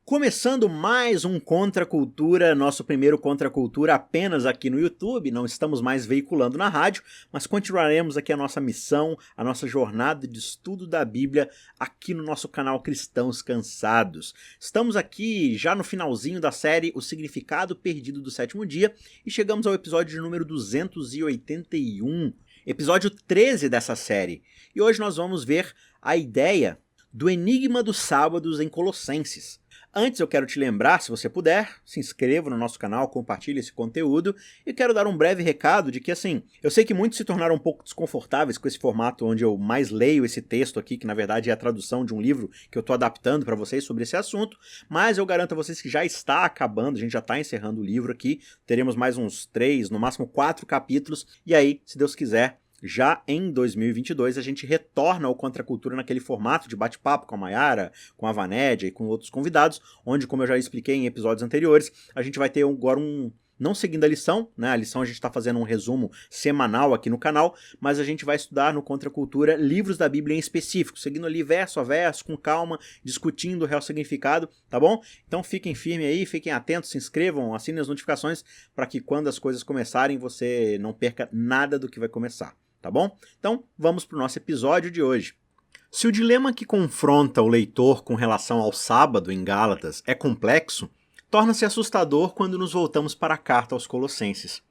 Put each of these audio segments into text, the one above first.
Começando mais um Contra a Cultura, nosso primeiro Contra a Cultura apenas aqui no YouTube, não estamos mais veiculando na rádio, mas continuaremos aqui a nossa missão, a nossa jornada de estudo da Bíblia aqui no nosso canal Cristãos Cansados. Estamos aqui já no finalzinho da série O Significado Perdido do Sétimo Dia e chegamos ao episódio de número 281, episódio 13 dessa série. E hoje nós vamos ver a ideia do enigma dos sábados em Colossenses. Antes eu quero te lembrar, se você puder, se inscreva no nosso canal, compartilhe esse conteúdo e quero dar um breve recado de que eu sei que muitos se tornaram um pouco desconfortáveis com esse formato onde eu mais leio esse texto aqui, que na verdade é a tradução de um livro que eu estou adaptando para vocês sobre esse assunto, mas eu garanto a vocês que já está acabando, a gente já está encerrando o livro aqui, teremos mais uns 3, no máximo 4 capítulos, e aí, se Deus quiser, já em 2022 a gente retorna ao Contra a Cultura naquele formato de bate-papo com a Mayara, com a Vanédia e com outros convidados, onde, como eu já expliquei em episódios anteriores, a gente vai ter agora não seguindo a lição, né? A lição a gente está fazendo um resumo semanal aqui no canal, mas a gente vai estudar no Contra a Cultura livros da Bíblia em específico, seguindo ali verso a verso, com calma, discutindo o real significado, tá bom? Então fiquem firmes aí, fiquem atentos, se inscrevam, assinem as notificações para que quando as coisas começarem você não perca nada do que vai começar. Tá bom? Então, vamos para o nosso episódio de hoje. Se o dilema que confronta o leitor com relação ao sábado em Gálatas é complexo, torna-se assustador quando nos voltamos para a carta aos Colossenses.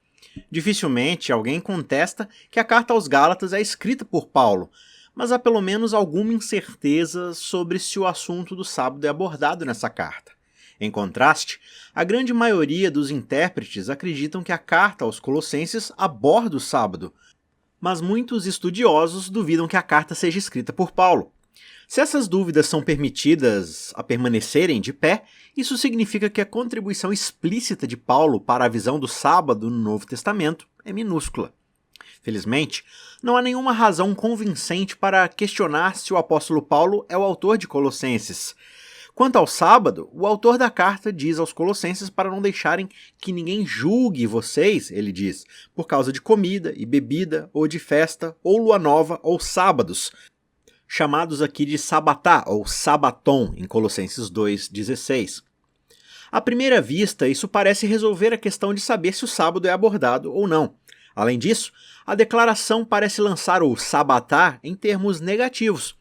Dificilmente alguém contesta que a carta aos Gálatas é escrita por Paulo, mas há pelo menos alguma incerteza sobre se o assunto do sábado é abordado nessa carta. Em contraste, a grande maioria dos intérpretes acreditam que a carta aos Colossenses aborda o sábado, mas muitos estudiosos duvidam que a carta seja escrita por Paulo. Se essas dúvidas são permitidas a permanecerem de pé, isso significa que a contribuição explícita de Paulo para a visão do sábado no Novo Testamento é minúscula. Felizmente, não há nenhuma razão convincente para questionar se o apóstolo Paulo é o autor de Colossenses. Quanto ao sábado, o autor da carta diz aos Colossenses para não deixarem que ninguém julgue vocês, ele diz, por causa de comida e bebida, ou de festa, ou lua nova, ou sábados, chamados aqui de sabatá, ou sabaton, em Colossenses 2,16. À primeira vista, isso parece resolver a questão de saber se o sábado é abordado ou não. Além disso, a declaração parece lançar o sabatá em termos negativos.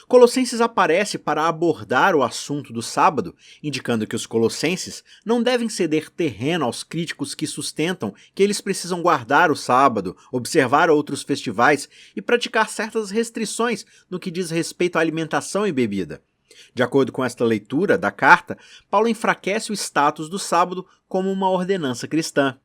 Colossenses aparece para abordar o assunto do sábado, indicando que os colossenses não devem ceder terreno aos críticos que sustentam que eles precisam guardar o sábado, observar outros festivais e praticar certas restrições no que diz respeito à alimentação e bebida. De acordo com esta leitura da carta, Paulo enfraquece o status do sábado como uma ordenança cristã.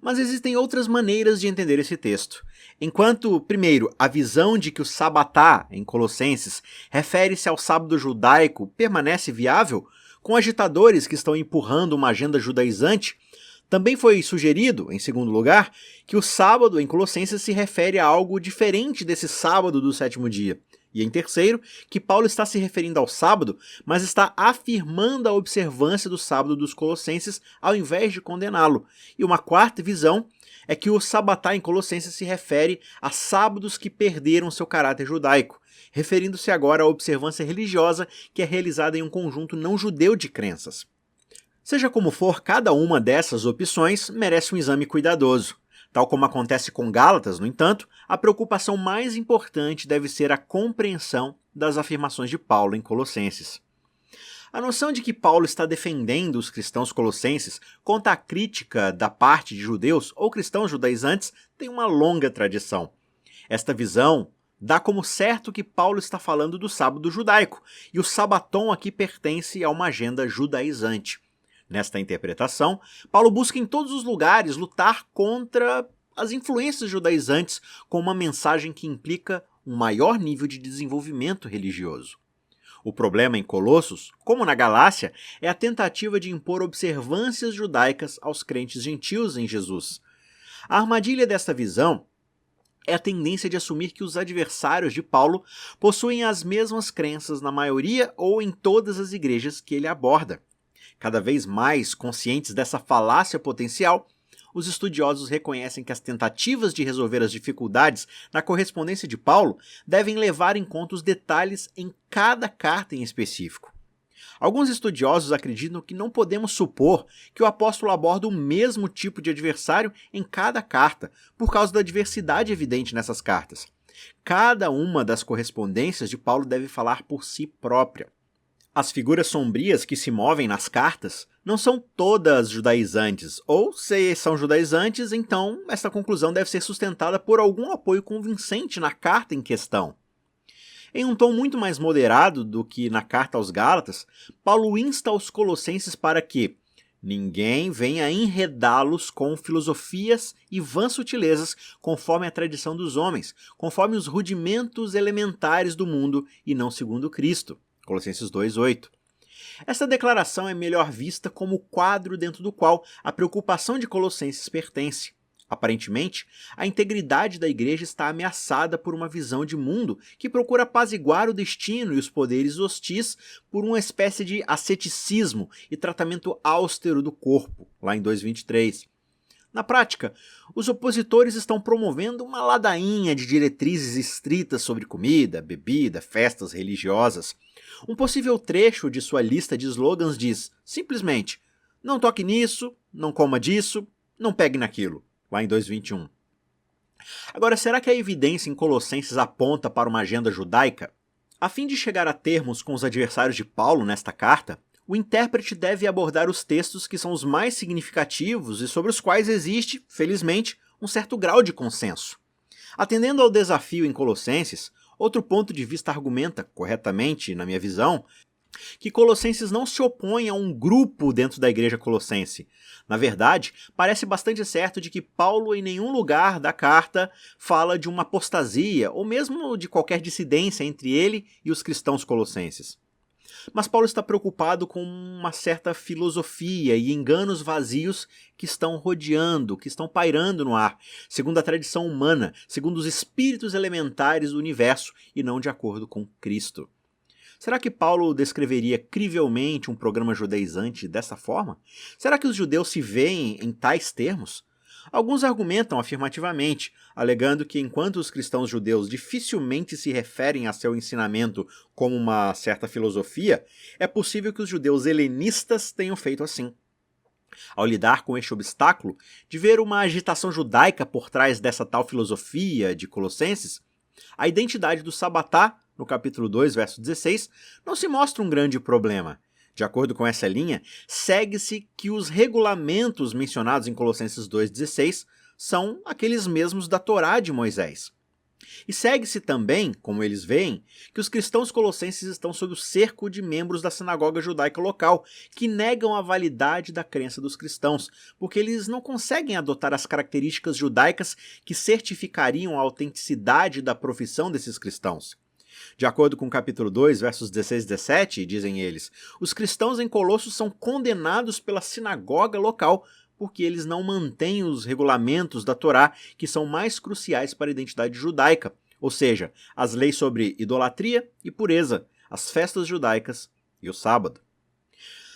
Mas existem outras maneiras de entender esse texto. Enquanto, primeiro, a visão de que o sabatá, em Colossenses, refere-se ao sábado judaico permanece viável, com agitadores que estão empurrando uma agenda judaizante, também foi sugerido, em segundo lugar, que o sábado em Colossenses se refere a algo diferente desse sábado do sétimo dia. E em terceiro, que Paulo está se referindo ao sábado, mas está afirmando a observância do sábado dos colossenses ao invés de condená-lo. E uma quarta visão é que o sabatá em Colossenses se refere a sábados que perderam seu caráter judaico, referindo-se agora à observância religiosa que é realizada em um conjunto não judeu de crenças. Seja como for, cada uma dessas opções merece um exame cuidadoso. Tal como acontece com Gálatas, no entanto, a preocupação mais importante deve ser a compreensão das afirmações de Paulo em Colossenses. A noção de que Paulo está defendendo os cristãos colossenses contra a crítica da parte de judeus ou cristãos judaizantes tem uma longa tradição. Esta visão dá como certo que Paulo está falando do sábado judaico, e o sabaton aqui pertence a uma agenda judaizante. Nesta interpretação, Paulo busca em todos os lugares lutar contra as influências judaizantes com uma mensagem que implica um maior nível de desenvolvimento religioso. O problema em Colossos, como na Galácia, é a tentativa de impor observâncias judaicas aos crentes gentios em Jesus. A armadilha desta visão é a tendência de assumir que os adversários de Paulo possuem as mesmas crenças na maioria ou em todas as igrejas que ele aborda. Cada vez mais conscientes dessa falácia potencial, os estudiosos reconhecem que as tentativas de resolver as dificuldades na correspondência de Paulo devem levar em conta os detalhes em cada carta em específico. Alguns estudiosos acreditam que não podemos supor que o apóstolo aborda o mesmo tipo de adversário em cada carta, por causa da diversidade evidente nessas cartas. Cada uma das correspondências de Paulo deve falar por si própria. As figuras sombrias que se movem nas cartas não são todas judaizantes, ou se são judaizantes, então essa conclusão deve ser sustentada por algum apoio convincente na carta em questão. Em um tom muito mais moderado do que na carta aos Gálatas, Paulo insta aos colossenses para que ninguém venha enredá-los com filosofias e vãs sutilezas conforme a tradição dos homens, conforme os rudimentos elementares do mundo e não segundo Cristo. Colossenses 2:8. Essa declaração é melhor vista como o quadro dentro do qual a preocupação de Colossenses pertence. Aparentemente, a integridade da igreja está ameaçada por uma visão de mundo que procura apaziguar o destino e os poderes hostis por uma espécie de asceticismo e tratamento austero do corpo, lá em 2:23. Na prática, os opositores estão promovendo uma ladainha de diretrizes estritas sobre comida, bebida, festas religiosas. Um possível trecho de sua lista de slogans diz, simplesmente, não toque nisso, não coma disso, não pegue naquilo, lá em 2:21. Agora, será que a evidência em Colossenses aponta para uma agenda judaica? A fim de chegar a termos com os adversários de Paulo nesta carta, o intérprete deve abordar os textos que são os mais significativos e sobre os quais existe, felizmente, um certo grau de consenso. Atendendo ao desafio em Colossenses, outro ponto de vista argumenta, corretamente, na minha visão, que Colossenses não se opõe a um grupo dentro da igreja colossense. Na verdade, parece bastante certo de que Paulo em nenhum lugar da carta fala de uma apostasia ou mesmo de qualquer dissidência entre ele e os cristãos colossenses. Mas Paulo está preocupado com uma certa filosofia e enganos vazios que estão rodeando, que estão pairando no ar, segundo a tradição humana, segundo os espíritos elementares do universo e não de acordo com Cristo. Será que Paulo descreveria crivelmente um programa judaizante dessa forma? Será que os judeus se veem em tais termos? Alguns argumentam afirmativamente, alegando que enquanto os cristãos judeus dificilmente se referem a seu ensinamento como uma certa filosofia, é possível que os judeus helenistas tenham feito assim. Ao lidar com este obstáculo, de ver uma agitação judaica por trás dessa tal filosofia de Colossenses, a identidade do Sabatá, no capítulo 2, verso 16, não se mostra um grande problema. De acordo com essa linha, segue-se que os regulamentos mencionados em Colossenses 2,16 são aqueles mesmos da Torá de Moisés. E segue-se também, como eles veem, que os cristãos colossenses estão sob o cerco de membros da sinagoga judaica local, que negam a validade da crença dos cristãos, porque eles não conseguem adotar as características judaicas que certificariam a autenticidade da profissão desses cristãos. De acordo com o capítulo 2, versos 16 e 17, dizem eles, os cristãos em Colossos são condenados pela sinagoga local porque eles não mantêm os regulamentos da Torá que são mais cruciais para a identidade judaica, ou seja, as leis sobre idolatria e pureza, as festas judaicas e o sábado.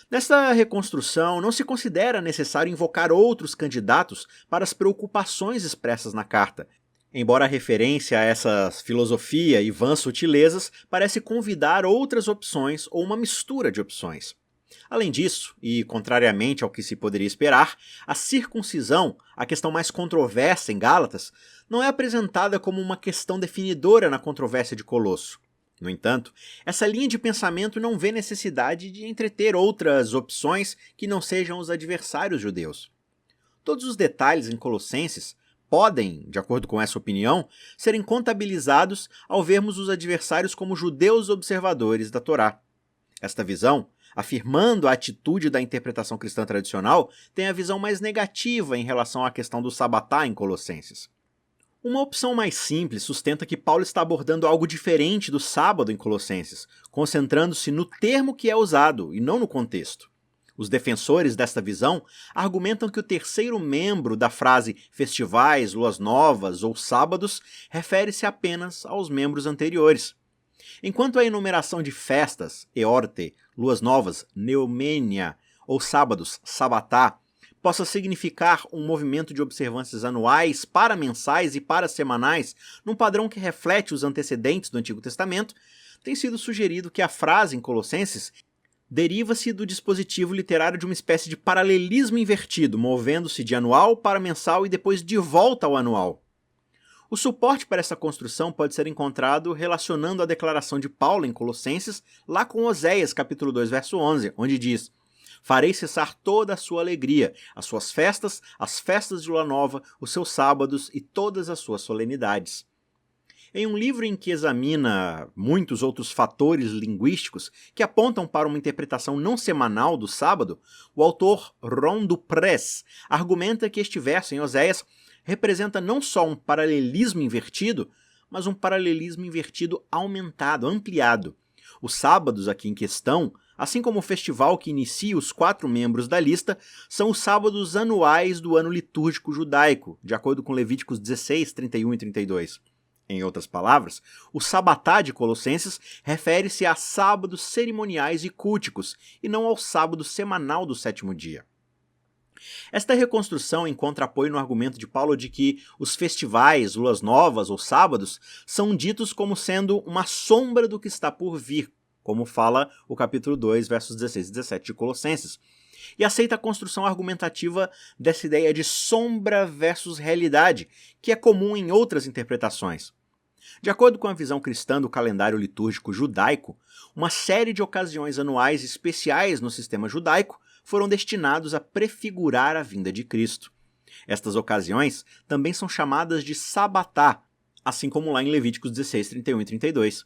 Nesta reconstrução, não se considera necessário invocar outros candidatos para as preocupações expressas na carta, embora a referência a essa filosofia e vãs sutilezas parece convidar outras opções ou uma mistura de opções. Além disso, e contrariamente ao que se poderia esperar, a circuncisão, a questão mais controversa em Gálatas, não é apresentada como uma questão definidora na controvérsia de Colosso. No entanto, essa linha de pensamento não vê necessidade de entreter outras opções que não sejam os adversários judeus. Todos os detalhes em Colossenses podem, de acordo com essa opinião, serem contabilizados ao vermos os adversários como judeus observadores da Torá. Esta visão, afirmando a atitude da interpretação cristã tradicional, tem a visão mais negativa em relação à questão do sabatá em Colossenses. Uma opção mais simples sustenta que Paulo está abordando algo diferente do sábado em Colossenses, concentrando-se no termo que é usado e não no contexto. Os defensores desta visão argumentam que o terceiro membro da frase festivais, luas novas ou sábados refere-se apenas aos membros anteriores. Enquanto a enumeração de festas, eorte, luas novas, neumênia, ou sábados, sabatá, possa significar um movimento de observâncias anuais, paramensais e parasemanais, num padrão que reflete os antecedentes do Antigo Testamento, tem sido sugerido que a frase em Colossenses deriva-se do dispositivo literário de uma espécie de paralelismo invertido, movendo-se de anual para mensal e depois de volta ao anual. O suporte para essa construção pode ser encontrado relacionando a declaração de Paulo em Colossenses, lá com Oséias, capítulo 2, verso 11, onde diz: farei cessar toda a sua alegria, as suas festas, as festas de lua nova, os seus sábados e todas as suas solenidades. Em um livro em que examina muitos outros fatores linguísticos que apontam para uma interpretação não semanal do sábado, o autor Ron Duprez argumenta que este verso em Oséias representa não só um paralelismo invertido, mas um paralelismo invertido aumentado, ampliado. Os sábados aqui em questão, assim como o festival que inicia os 4 membros da lista, são os sábados anuais do ano litúrgico judaico, de acordo com Levíticos 16, 31 e 32. Em outras palavras, o sabatá de Colossenses refere-se a sábados cerimoniais e culticos, e não ao sábado semanal do 7º dia. Esta reconstrução encontra apoio no argumento de Paulo de que os festivais, luas novas ou sábados são ditos como sendo uma sombra do que está por vir, como fala o capítulo 2, versos 16 e 17 de Colossenses, e aceita a construção argumentativa dessa ideia de sombra versus realidade, que é comum em outras interpretações. De acordo com a visão cristã do calendário litúrgico judaico, uma série de ocasiões anuais especiais no sistema judaico foram destinados a prefigurar a vinda de Cristo. Estas ocasiões também são chamadas de sabatá, assim como lá em Levíticos 16, 31 e 32.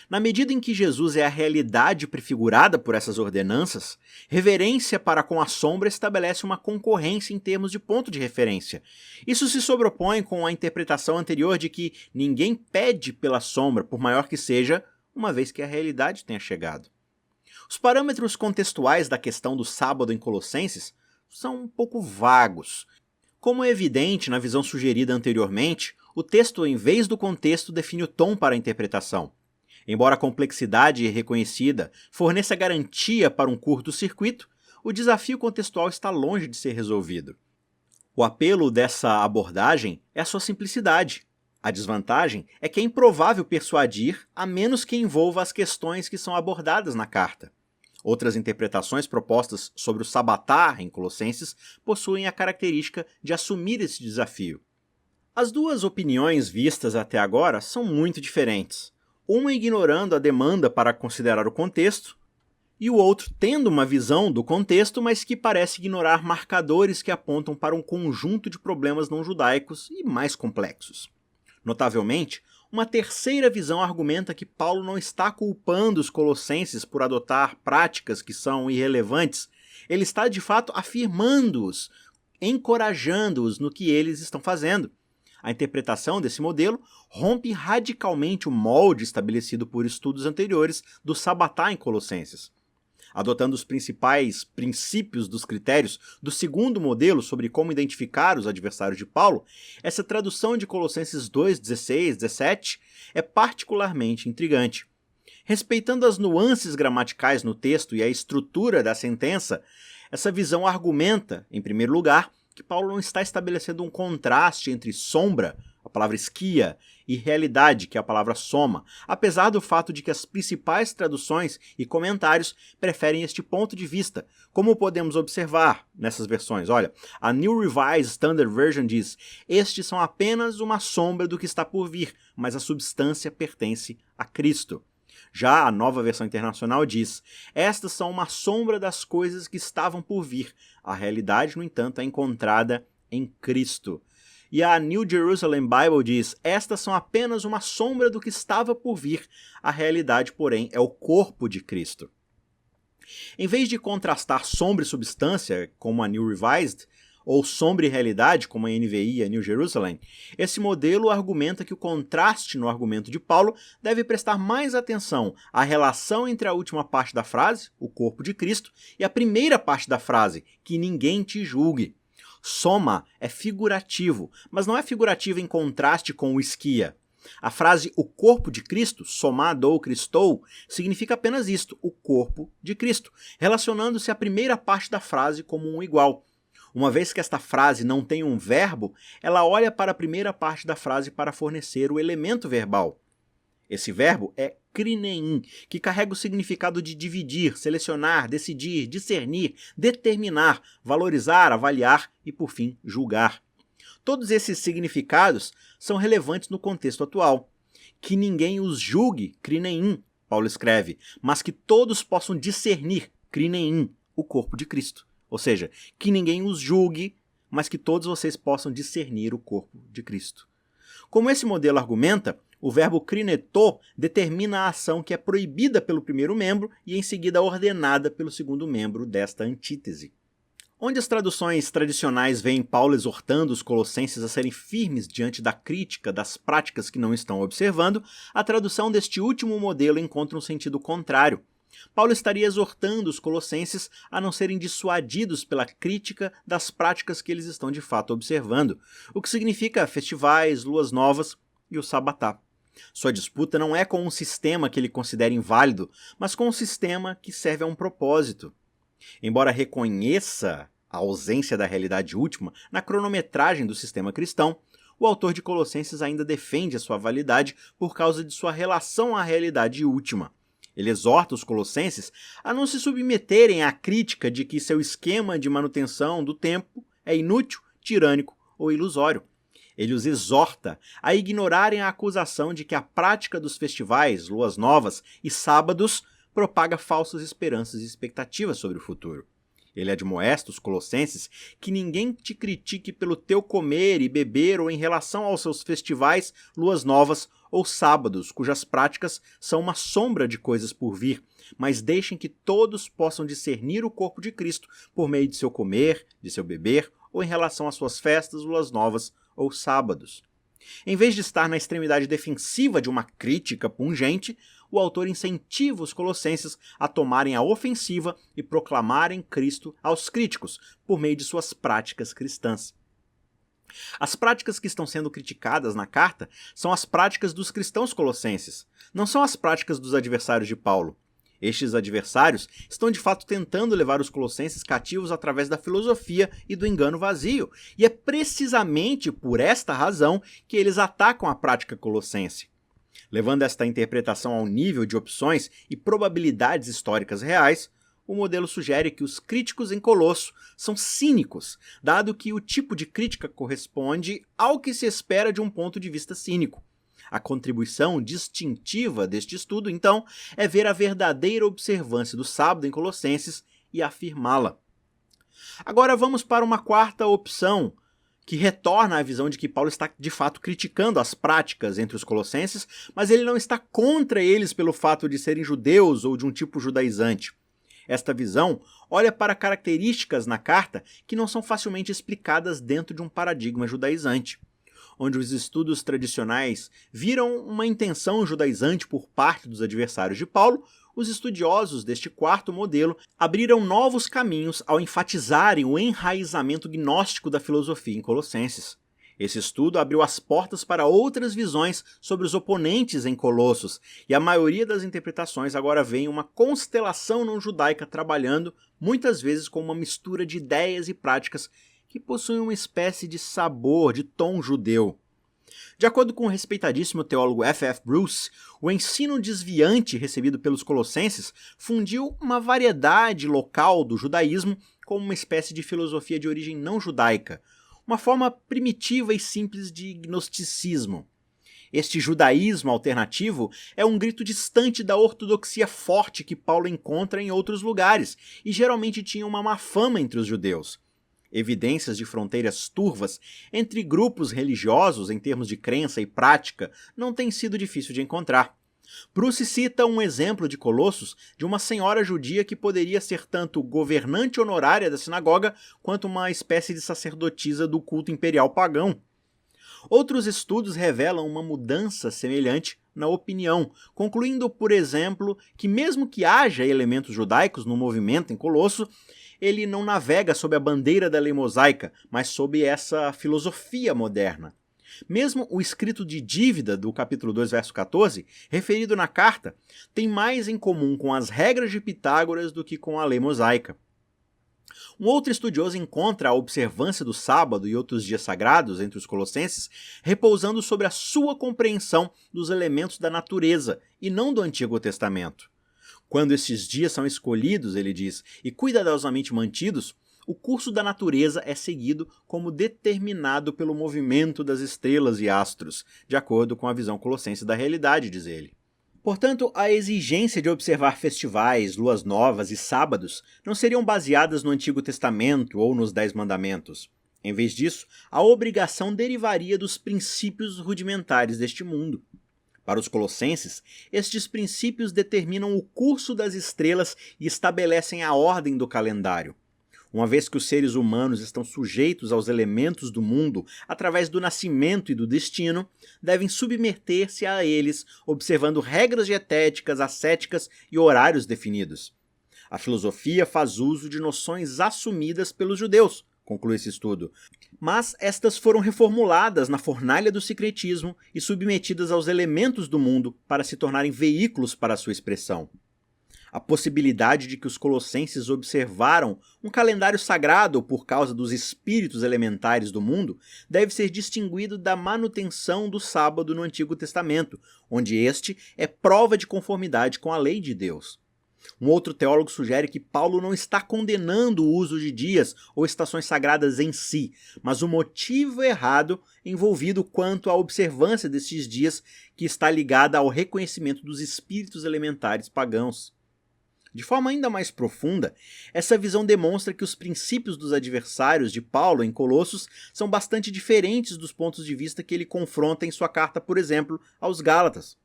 Na medida em que Jesus é a realidade prefigurada por essas ordenanças, reverência para com a sombra estabelece uma concorrência em termos de ponto de referência. Isso se sobrepõe com a interpretação anterior de que ninguém pede pela sombra, por maior que seja, uma vez que a realidade tenha chegado. Os parâmetros contextuais da questão do sábado em Colossenses são um pouco vagos. Como é evidente na visão sugerida anteriormente, o texto, em vez do contexto, define o tom para a interpretação. Embora a complexidade reconhecida forneça garantia para um curto-circuito, o desafio contextual está longe de ser resolvido. O apelo dessa abordagem é a sua simplicidade. A desvantagem é que é improvável persuadir a menos que envolva as questões que são abordadas na carta. Outras interpretações propostas sobre o sabatá em Colossenses possuem a característica de assumir esse desafio. As duas opiniões vistas até agora são muito diferentes. Uma ignorando a demanda para considerar o contexto, e o outro tendo uma visão do contexto, mas que parece ignorar marcadores que apontam para um conjunto de problemas não judaicos e mais complexos. Notavelmente, uma terceira visão argumenta que Paulo não está culpando os colossenses por adotar práticas que são irrelevantes, ele está de fato afirmando-os, encorajando-os no que eles estão fazendo. A interpretação desse modelo rompe radicalmente o molde estabelecido por estudos anteriores do sabatá em Colossenses. Adotando os principais princípios dos critérios do segundo modelo sobre como identificar os adversários de Paulo, essa tradução de Colossenses 2, 16, 17 é particularmente intrigante. Respeitando as nuances gramaticais no texto e a estrutura da sentença, essa visão argumenta, em primeiro lugar, que Paulo não está estabelecendo um contraste entre sombra, a palavra esquia, e realidade, que é a palavra soma, apesar do fato de que as principais traduções e comentários preferem este ponto de vista, como podemos observar nessas versões. Olha, a New Revised Standard Version diz: estes são apenas uma sombra do que está por vir, mas a substância pertence a Cristo. Já a Nova Versão Internacional diz: estas são uma sombra das coisas que estavam por vir. A realidade, no entanto, é encontrada em Cristo. E a New Jerusalem Bible diz: estas são apenas uma sombra do que estava por vir. A realidade, porém, é o corpo de Cristo. Em vez de contrastar sombra e substância, como a New Revised, ou sombra e realidade, como a NVI e a New Jerusalem, esse modelo argumenta que o contraste no argumento de Paulo deve prestar mais atenção à relação entre a última parte da frase, o corpo de Cristo, e a primeira parte da frase, que ninguém te julgue. Soma é figurativo, mas não é figurativo em contraste com o esquia. A frase o corpo de Cristo, somado ou Christou, significa apenas isto, o corpo de Cristo, relacionando-se à primeira parte da frase como um igual. Uma vez que esta frase não tem um verbo, ela olha para a primeira parte da frase para fornecer o elemento verbal. Esse verbo é krinein, que carrega o significado de dividir, selecionar, decidir, discernir, determinar, valorizar, avaliar e, por fim, julgar. Todos esses significados são relevantes no contexto atual. Que ninguém os julgue, krinein, Paulo escreve, mas que todos possam discernir, krinein, o corpo de Cristo. Ou seja, que ninguém os julgue, mas que todos vocês possam discernir o corpo de Cristo. Como esse modelo argumenta, o verbo krineto determina a ação que é proibida pelo primeiro membro e em seguida ordenada pelo segundo membro desta antítese. Onde as traduções tradicionais veem Paulo exortando os colossenses a serem firmes diante da crítica das práticas que não estão observando, a tradução deste último modelo encontra um sentido contrário. Paulo estaria exortando os colossenses a não serem dissuadidos pela crítica das práticas que eles estão de fato observando, o que significa festivais, luas novas e o sabatá. Sua disputa não é com um sistema que ele considera inválido, mas com um sistema que serve a um propósito. Embora reconheça a ausência da realidade última na cronometragem do sistema cristão, o autor de Colossenses ainda defende a sua validade por causa de sua relação à realidade última. Ele exorta os colossenses a não se submeterem à crítica de que seu esquema de manutenção do tempo é inútil, tirânico ou ilusório. Ele os exorta a ignorarem a acusação de que a prática dos festivais, luas novas e sábados propaga falsas esperanças e expectativas sobre o futuro. Ele admoesta os colossenses que ninguém te critique pelo teu comer e beber ou em relação aos seus festivais, luas novas ou sábados, cujas práticas são uma sombra de coisas por vir, mas deixem que todos possam discernir o corpo de Cristo por meio de seu comer, de seu beber ou em relação às suas festas, luas novas ou sábados. Em vez de estar na extremidade defensiva de uma crítica pungente, o autor incentiva os colossenses a tomarem a ofensiva e proclamarem Cristo aos críticos, por meio de suas práticas cristãs. As práticas que estão sendo criticadas na carta são as práticas dos cristãos colossenses, não são as práticas dos adversários de Paulo. Estes adversários estão de fato tentando levar os colossenses cativos através da filosofia e do engano vazio, e é precisamente por esta razão que eles atacam a prática colossense. Levando esta interpretação ao nível de opções e probabilidades históricas reais, o modelo sugere que os críticos em Colosso são cínicos, dado que o tipo de crítica corresponde ao que se espera de um ponto de vista cínico. A contribuição distintiva deste estudo, então, é ver a verdadeira observância do sábado em Colossenses e afirmá-la. Agora vamos para uma quarta opção, que retorna à visão de que Paulo está de fato criticando as práticas entre os colossenses, mas ele não está contra eles pelo fato de serem judeus ou de um tipo judaizante. Esta visão olha para características na carta que não são facilmente explicadas dentro de um paradigma judaizante. Onde os estudos tradicionais viram uma intenção judaizante por parte dos adversários de Paulo, os estudiosos deste quarto modelo abriram novos caminhos ao enfatizarem o enraizamento gnóstico da filosofia em Colossenses. Esse estudo abriu as portas para outras visões sobre os oponentes em Colossos, e a maioria das interpretações agora vê uma constelação não judaica trabalhando, muitas vezes com uma mistura de ideias e práticas que possuem uma espécie de sabor, de tom judeu. De acordo com o respeitadíssimo teólogo F.F. Bruce, o ensino desviante recebido pelos colossenses fundiu uma variedade local do judaísmo com uma espécie de filosofia de origem não judaica, uma forma primitiva e simples de gnosticismo. Este judaísmo alternativo é um grito distante da ortodoxia forte que Paulo encontra em outros lugares e geralmente tinha uma má fama entre os judeus. Evidências de fronteiras turvas entre grupos religiosos em termos de crença e prática não tem sido difícil de encontrar. Bruce cita um exemplo de Colossos de uma senhora judia que poderia ser tanto governante honorária da sinagoga quanto uma espécie de sacerdotisa do culto imperial pagão. Outros estudos revelam uma mudança semelhante na opinião, concluindo, por exemplo, que mesmo que haja elementos judaicos no movimento em Colosso, ele não navega sob a bandeira da lei mosaica, mas sob essa filosofia moderna. Mesmo o escrito de dívida do capítulo 2, verso 14, referido na carta, tem mais em comum com as regras de Pitágoras do que com a lei mosaica. Um outro estudioso encontra a observância do sábado e outros dias sagrados entre os colossenses repousando sobre a sua compreensão dos elementos da natureza e não do Antigo Testamento. Quando esses dias são escolhidos, ele diz, e cuidadosamente mantidos, o curso da natureza é seguido como determinado pelo movimento das estrelas e astros, de acordo com a visão colossense da realidade, diz ele. Portanto, a exigência de observar festivais, luas novas e sábados não seriam baseadas no Antigo Testamento ou nos 10 Mandamentos. Em vez disso, a obrigação derivaria dos princípios rudimentares deste mundo. Para os colossenses, estes princípios determinam o curso das estrelas e estabelecem a ordem do calendário. Uma vez que os seres humanos estão sujeitos aos elementos do mundo através do nascimento e do destino, devem submeter-se a eles, observando regras dietéticas, ascéticas e horários definidos. A filosofia faz uso de noções assumidas pelos judeus, conclui esse estudo, mas estas foram reformuladas na fornalha do sincretismo e submetidas aos elementos do mundo para se tornarem veículos para a sua expressão. A possibilidade de que os colossenses observaram um calendário sagrado por causa dos espíritos elementares do mundo deve ser distinguido da manutenção do sábado no Antigo Testamento, onde este é prova de conformidade com a lei de Deus. Um outro teólogo sugere que Paulo não está condenando o uso de dias ou estações sagradas em si, mas o motivo errado envolvido quanto à observância desses dias que está ligada ao reconhecimento dos espíritos elementares pagãos. De forma ainda mais profunda, essa visão demonstra que os princípios dos adversários de Paulo em Colossos são bastante diferentes dos pontos de vista que ele confronta em sua carta, por exemplo, aos Gálatas.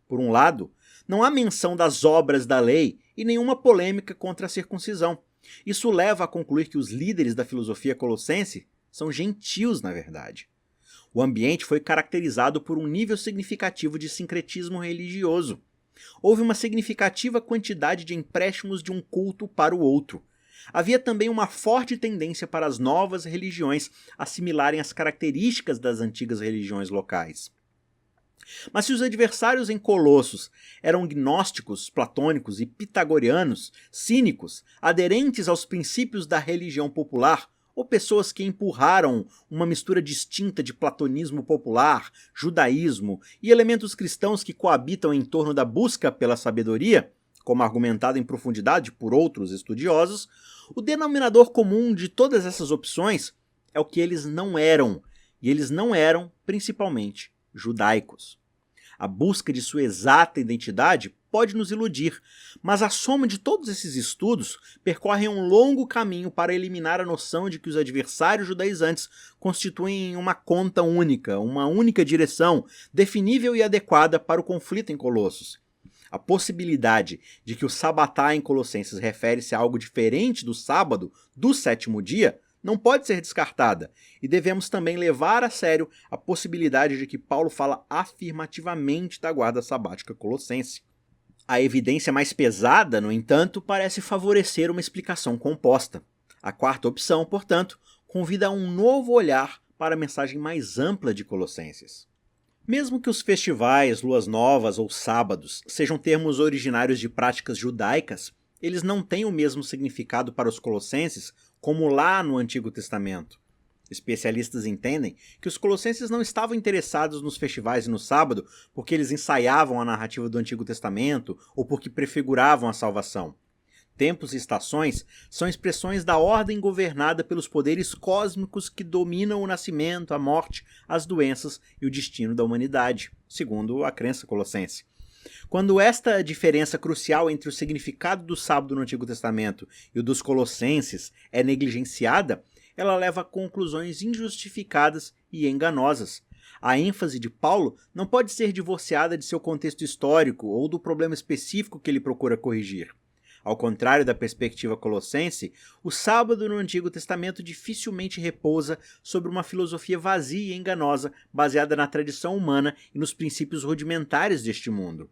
Por um lado, não há menção das obras da lei e nenhuma polêmica contra a circuncisão. Isso leva a concluir que os líderes da filosofia colossense são gentios, na verdade. O ambiente foi caracterizado por um nível significativo de sincretismo religioso. Houve uma significativa quantidade de empréstimos de um culto para o outro. Havia também uma forte tendência para as novas religiões assimilarem as características das antigas religiões locais. Mas se os adversários em Colossos eram gnósticos, platônicos e pitagorianos, cínicos, aderentes aos princípios da religião popular, ou pessoas que empurraram uma mistura distinta de platonismo popular, judaísmo e elementos cristãos que coabitam em torno da busca pela sabedoria, como argumentado em profundidade por outros estudiosos, o denominador comum de todas essas opções é o que eles não eram, e eles não eram, principalmente, judaicos. A busca de sua exata identidade pode nos iludir, mas a soma de todos esses estudos percorre um longo caminho para eliminar a noção de que os adversários judaizantes constituem uma conta única, uma única direção, definível e adequada para o conflito em Colossos. A possibilidade de que o sabatá em Colossenses refere-se a algo diferente do sábado, do sétimo dia, não pode ser descartada, e devemos também levar a sério a possibilidade de que Paulo fala afirmativamente da guarda sabática colossense. A evidência mais pesada, no entanto, parece favorecer uma explicação composta. A quarta opção, portanto, convida a um novo olhar para a mensagem mais ampla de Colossenses. Mesmo que os festivais, luas novas ou sábados sejam termos originários de práticas judaicas, eles não têm o mesmo significado para os colossenses como lá no Antigo Testamento. Especialistas entendem que os colossenses não estavam interessados nos festivais e no sábado porque eles ensaiavam a narrativa do Antigo Testamento ou porque prefiguravam a salvação. Tempos e estações são expressões da ordem governada pelos poderes cósmicos que dominam o nascimento, a morte, as doenças e o destino da humanidade, segundo a crença colossense. Quando esta diferença crucial entre o significado do sábado no Antigo Testamento e o dos colossenses é negligenciada, ela leva a conclusões injustificadas e enganosas. A ênfase de Paulo não pode ser divorciada de seu contexto histórico ou do problema específico que ele procura corrigir. Ao contrário da perspectiva colossense, o sábado no Antigo Testamento dificilmente repousa sobre uma filosofia vazia e enganosa baseada na tradição humana e nos princípios rudimentares deste mundo.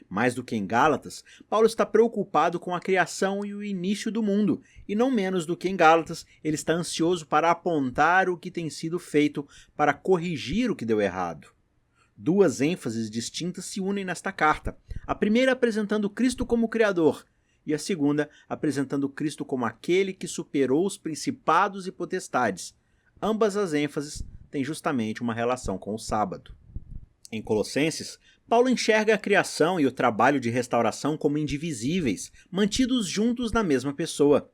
Mais do que em Gálatas, Paulo está preocupado com a criação e o início do mundo, e não menos do que em Gálatas, ele está ansioso para apontar o que tem sido feito para corrigir o que deu errado. Duas ênfases distintas se unem nesta carta, a primeira apresentando Cristo como Criador, e a segunda apresentando Cristo como aquele que superou os principados e potestades. Ambas as ênfases têm justamente uma relação com o sábado. Em Colossenses, Paulo enxerga a criação e o trabalho de restauração como indivisíveis, mantidos juntos na mesma pessoa.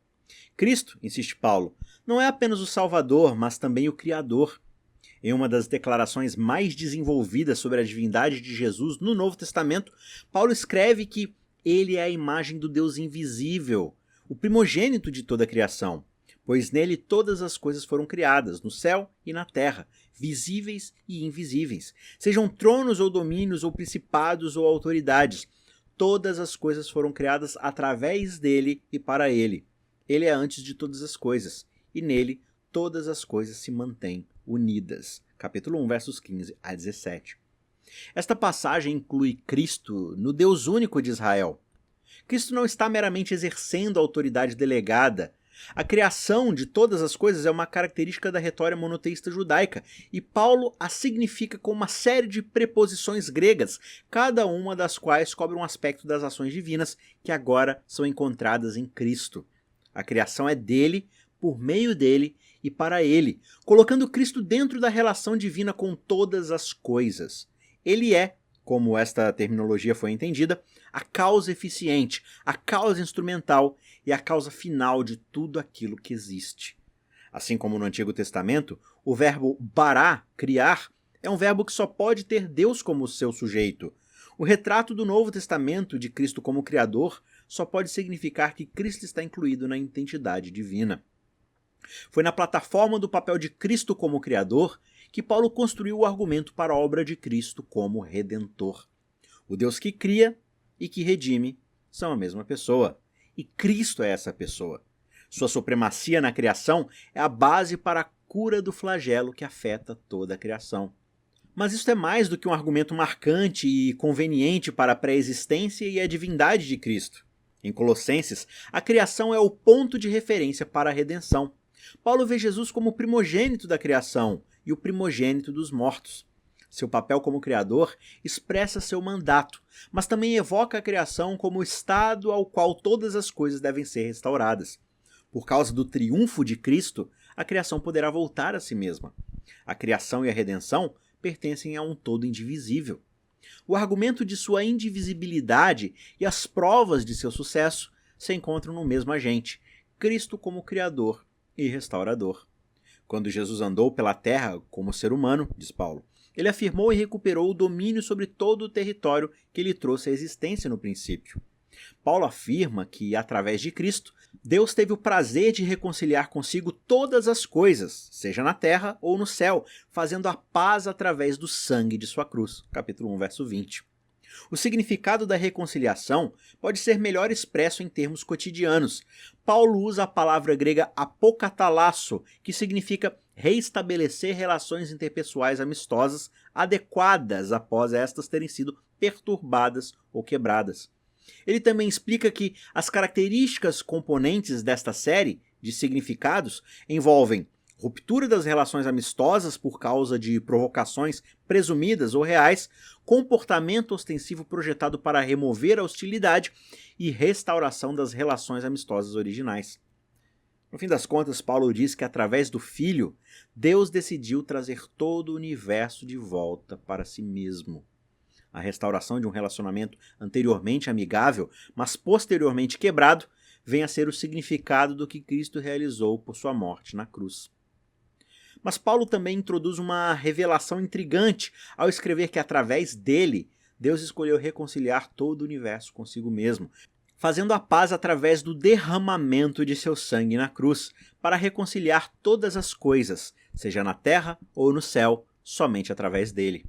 Cristo, insiste Paulo, não é apenas o Salvador, mas também o Criador. Em uma das declarações mais desenvolvidas sobre a divindade de Jesus no Novo Testamento, Paulo escreve que ele é a imagem do Deus invisível, o primogênito de toda a criação, pois nele todas as coisas foram criadas, no céu e na terra, visíveis e invisíveis, sejam tronos ou domínios ou principados ou autoridades. Todas as coisas foram criadas através dele e para ele. Ele é antes de todas as coisas, e nele todas as coisas se mantêm unidas. Capítulo 1, versos 15 a 17. Esta passagem inclui Cristo no Deus único de Israel. Cristo não está meramente exercendo a autoridade delegada. A criação de todas as coisas é uma característica da retórica monoteísta judaica, e Paulo a significa com uma série de preposições gregas, cada uma das quais cobre um aspecto das ações divinas que agora são encontradas em Cristo. A criação é dele, por meio dele e para ele, colocando Cristo dentro da relação divina com todas as coisas. Ele é, como esta terminologia foi entendida, a causa eficiente, a causa instrumental e a causa final de tudo aquilo que existe. Assim como no Antigo Testamento, o verbo bará, criar, é um verbo que só pode ter Deus como seu sujeito. O retrato do Novo Testamento de Cristo como Criador só pode significar que Cristo está incluído na identidade divina. Foi na plataforma do papel de Cristo como Criador que Paulo construiu o argumento para a obra de Cristo como Redentor. O Deus que cria e que redime são a mesma pessoa, e Cristo é essa pessoa. Sua supremacia na criação é a base para a cura do flagelo que afeta toda a criação. Mas isso é mais do que um argumento marcante e conveniente para a pré-existência e a divindade de Cristo. Em Colossenses, a criação é o ponto de referência para a redenção. Paulo vê Jesus como o primogênito da criação e o primogênito dos mortos. Seu papel como criador expressa seu mandato, mas também evoca a criação como o estado ao qual todas as coisas devem ser restauradas. Por causa do triunfo de Cristo, a criação poderá voltar a si mesma. A criação e a redenção pertencem a um todo indivisível. O argumento de sua indivisibilidade e as provas de seu sucesso se encontram no mesmo agente, Cristo como Criador e Restaurador. Quando Jesus andou pela terra como ser humano, diz Paulo, ele afirmou e recuperou o domínio sobre todo o território que lhe trouxe a existência no princípio. Paulo afirma que, através de Cristo, Deus teve o prazer de reconciliar consigo todas as coisas, seja na terra ou no céu, fazendo a paz através do sangue de sua cruz. Capítulo 1, verso 20. O significado da reconciliação pode ser melhor expresso em termos cotidianos. Paulo usa a palavra grega apokatalasso, que significa reestabelecer relações interpessoais amistosas adequadas após estas terem sido perturbadas ou quebradas. Ele também explica que as características componentes desta série de significados envolvem ruptura das relações amistosas por causa de provocações presumidas ou reais, comportamento ostensivo projetado para remover a hostilidade e restauração das relações amistosas originais. No fim das contas, Paulo diz que através do Filho, Deus decidiu trazer todo o universo de volta para si mesmo. A restauração de um relacionamento anteriormente amigável, mas posteriormente quebrado, vem a ser o significado do que Cristo realizou por sua morte na cruz. Mas Paulo também introduz uma revelação intrigante ao escrever que através dele, Deus escolheu reconciliar todo o universo consigo mesmo, fazendo a paz através do derramamento de seu sangue na cruz, para reconciliar todas as coisas, seja na terra ou no céu, somente através dele.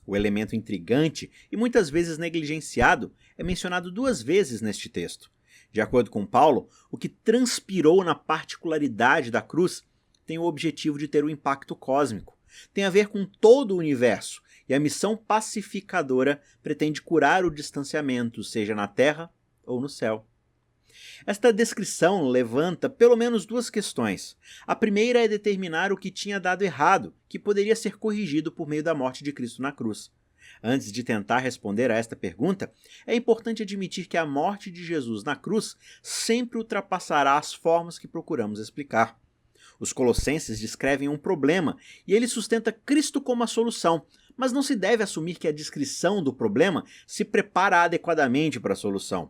O elemento intrigante e muitas vezes negligenciado é mencionado 2 vezes neste texto. De acordo com Paulo, o que transpirou na particularidade da cruz tem o objetivo de ter um impacto cósmico. Tem a ver com todo o universo, e a missão pacificadora pretende curar o distanciamento, seja na terra ou no céu. Esta descrição levanta pelo menos 2 questões. A primeira é determinar o que tinha dado errado, que poderia ser corrigido por meio da morte de Cristo na cruz. Antes de tentar responder a esta pergunta, é importante admitir que a morte de Jesus na cruz sempre ultrapassará as formas que procuramos explicar. Os Colossenses descrevem um problema e ele sustenta Cristo como a solução, mas não se deve assumir que a descrição do problema se prepara adequadamente para a solução.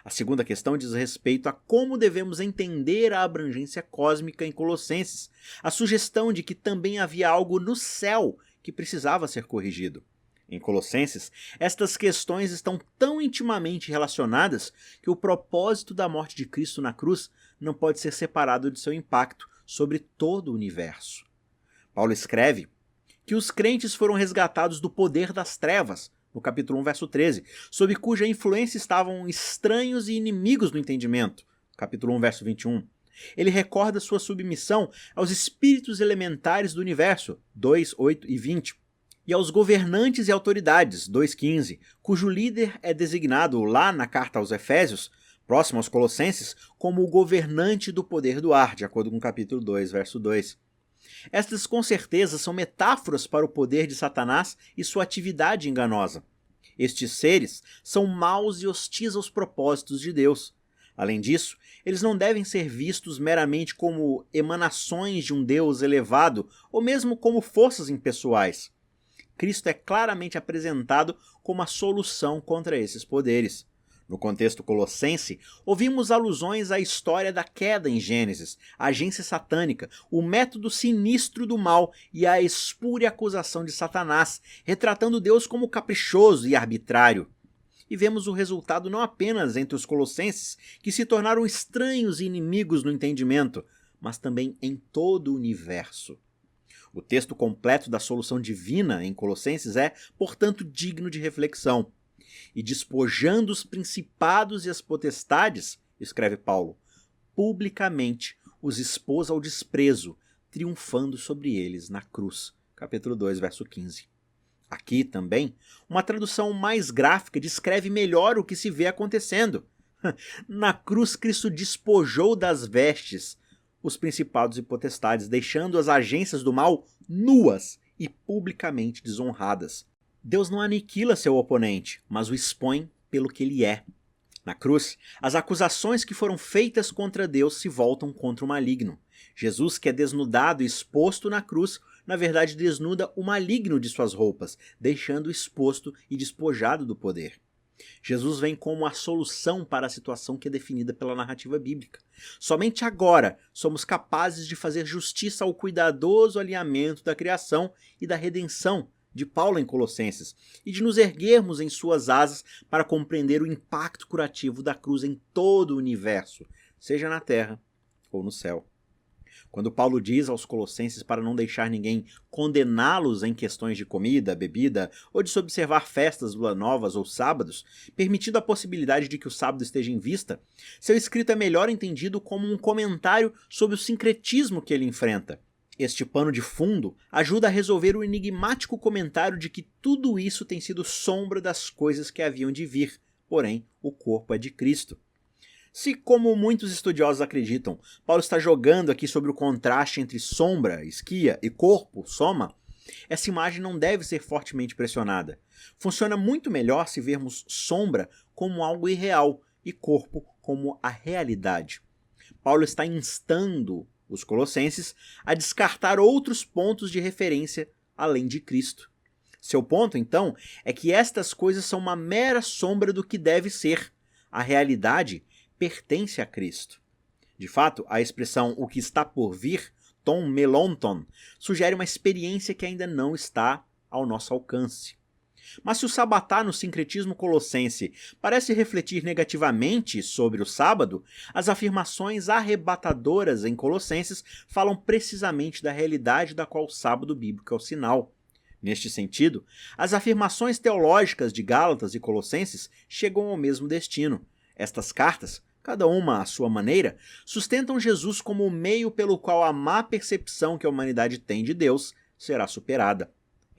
A segunda questão diz respeito a como devemos entender a abrangência cósmica em Colossenses, a sugestão de que também havia algo no céu que precisava ser corrigido. Em Colossenses, estas questões estão tão intimamente relacionadas que o propósito da morte de Cristo na cruz não pode ser separado de seu impacto sobre todo o universo. Paulo escreve que os crentes foram resgatados do poder das trevas, no capítulo 1, verso 13, sob cuja influência estavam estranhos e inimigos do entendimento, capítulo 1, verso 21. Ele recorda sua submissão aos espíritos elementares do universo, 2, 8 e 20, e aos governantes e autoridades, 2,15, cujo líder é designado lá na carta aos Efésios, próximo aos Colossenses, como o governante do poder do ar, de acordo com o capítulo 2, verso 2. Estas, com certeza, são metáforas para o poder de Satanás e sua atividade enganosa. Estes seres são maus e hostis aos propósitos de Deus. Além disso, eles não devem ser vistos meramente como emanações de um Deus elevado ou mesmo como forças impessoais. Cristo é claramente apresentado como a solução contra esses poderes. No contexto colossense, ouvimos alusões à história da queda em Gênesis, a agência satânica, o método sinistro do mal e a espúria acusação de Satanás, retratando Deus como caprichoso e arbitrário. E vemos o resultado não apenas entre os colossenses, que se tornaram estranhos e inimigos no entendimento, mas também em todo o universo. O texto completo da solução divina em Colossenses é, portanto, digno de reflexão. E despojando os principados e as potestades, escreve Paulo, publicamente os expôs ao desprezo, triunfando sobre eles na cruz. Capítulo 2, verso 15. Aqui também, uma tradução mais gráfica descreve melhor o que se vê acontecendo. Na cruz, Cristo despojou das vestes os principados e potestades, deixando as agências do mal nuas e publicamente desonradas. Deus não aniquila seu oponente, mas o expõe pelo que ele é. Na cruz, as acusações que foram feitas contra Deus se voltam contra o maligno. Jesus, que é desnudado e exposto na cruz, na verdade desnuda o maligno de suas roupas, deixando exposto e despojado do poder. Jesus vem como a solução para a situação que é definida pela narrativa bíblica. Somente agora somos capazes de fazer justiça ao cuidadoso alinhamento da criação e da redenção de Paulo em Colossenses, e de nos erguermos em suas asas para compreender o impacto curativo da cruz em todo o universo, seja na terra ou no céu. Quando Paulo diz aos Colossenses para não deixar ninguém condená-los em questões de comida, bebida ou de se observar festas novas ou sábados, permitindo a possibilidade de que o sábado esteja em vista, seu escrito é melhor entendido como um comentário sobre o sincretismo que ele enfrenta. Este pano de fundo ajuda a resolver o enigmático comentário de que tudo isso tem sido sombra das coisas que haviam de vir, porém o corpo é de Cristo. Se, como muitos estudiosos acreditam, Paulo está jogando aqui sobre o contraste entre sombra, esquia, e corpo, soma, essa imagem não deve ser fortemente pressionada. Funciona muito melhor se vermos sombra como algo irreal e corpo como a realidade. Paulo está instando os colossenses a descartar outros pontos de referência além de Cristo. Seu ponto, então, é que estas coisas são uma mera sombra do que deve ser. A realidade pertence a Cristo. De fato, a expressão o que está por vir, ton melonton, sugere uma experiência que ainda não está ao nosso alcance. Mas se o sabatar no sincretismo colossense parece refletir negativamente sobre o sábado, as afirmações arrebatadoras em Colossenses falam precisamente da realidade da qual o sábado bíblico é o sinal. Neste sentido, as afirmações teológicas de Gálatas e Colossenses chegam ao mesmo destino. Estas cartas, cada uma à sua maneira, sustentam Jesus como o meio pelo qual a má percepção que a humanidade tem de Deus será superada.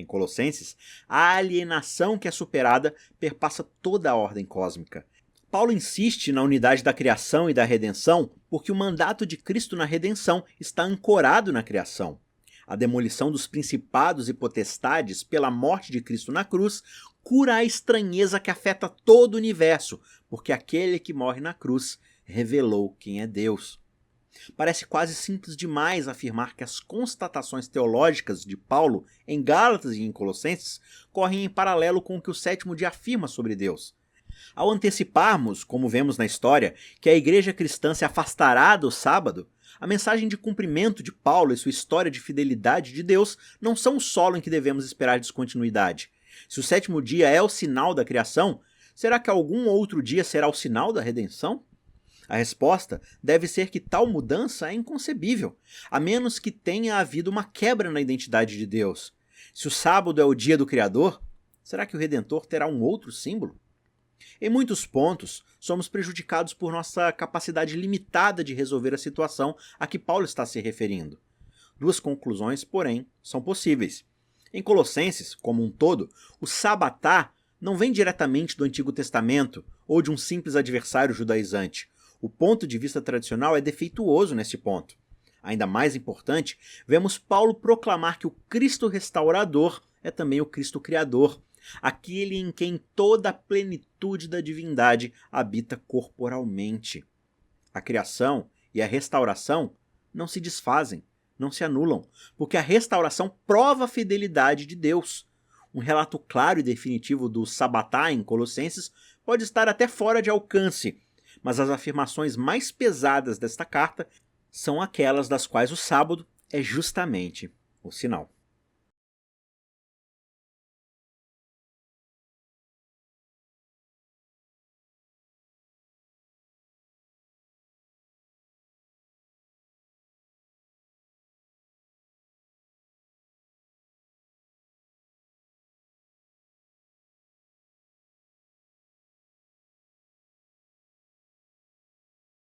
Em Colossenses, a alienação que é superada perpassa toda a ordem cósmica. Paulo insiste na unidade da criação e da redenção porque o mandato de Cristo na redenção está ancorado na criação. A demolição dos principados e potestades pela morte de Cristo na cruz cura a estranheza que afeta todo o universo, porque aquele que morre na cruz revelou quem é Deus. Parece quase simples demais afirmar que as constatações teológicas de Paulo em Gálatas e em Colossenses correm em paralelo com o que o sétimo dia afirma sobre Deus. Ao anteciparmos, como vemos na história, que a igreja cristã se afastará do sábado, a mensagem de cumprimento de Paulo e sua história de fidelidade de Deus não são o solo em que devemos esperar descontinuidade. Se o sétimo dia é o sinal da criação, será que algum outro dia será o sinal da redenção? A resposta deve ser que tal mudança é inconcebível, a menos que tenha havido uma quebra na identidade de Deus. Se o sábado é o dia do Criador, será que o Redentor terá um outro símbolo? Em muitos pontos, somos prejudicados por nossa capacidade limitada de resolver a situação a que Paulo está se referindo. Duas conclusões, porém, são possíveis. Em Colossenses, como um todo, o sabatá não vem diretamente do Antigo Testamento ou de um simples adversário judaizante. O ponto de vista tradicional é defeituoso nesse ponto. Ainda mais importante, vemos Paulo proclamar que o Cristo restaurador é também o Cristo criador, aquele em quem toda a plenitude da divindade habita corporalmente. A criação e a restauração não se desfazem, não se anulam, porque a restauração prova a fidelidade de Deus. Um relato claro e definitivo do sabatá em Colossenses pode estar até fora de alcance, mas as afirmações mais pesadas desta carta são aquelas das quais o sábado é justamente o sinal.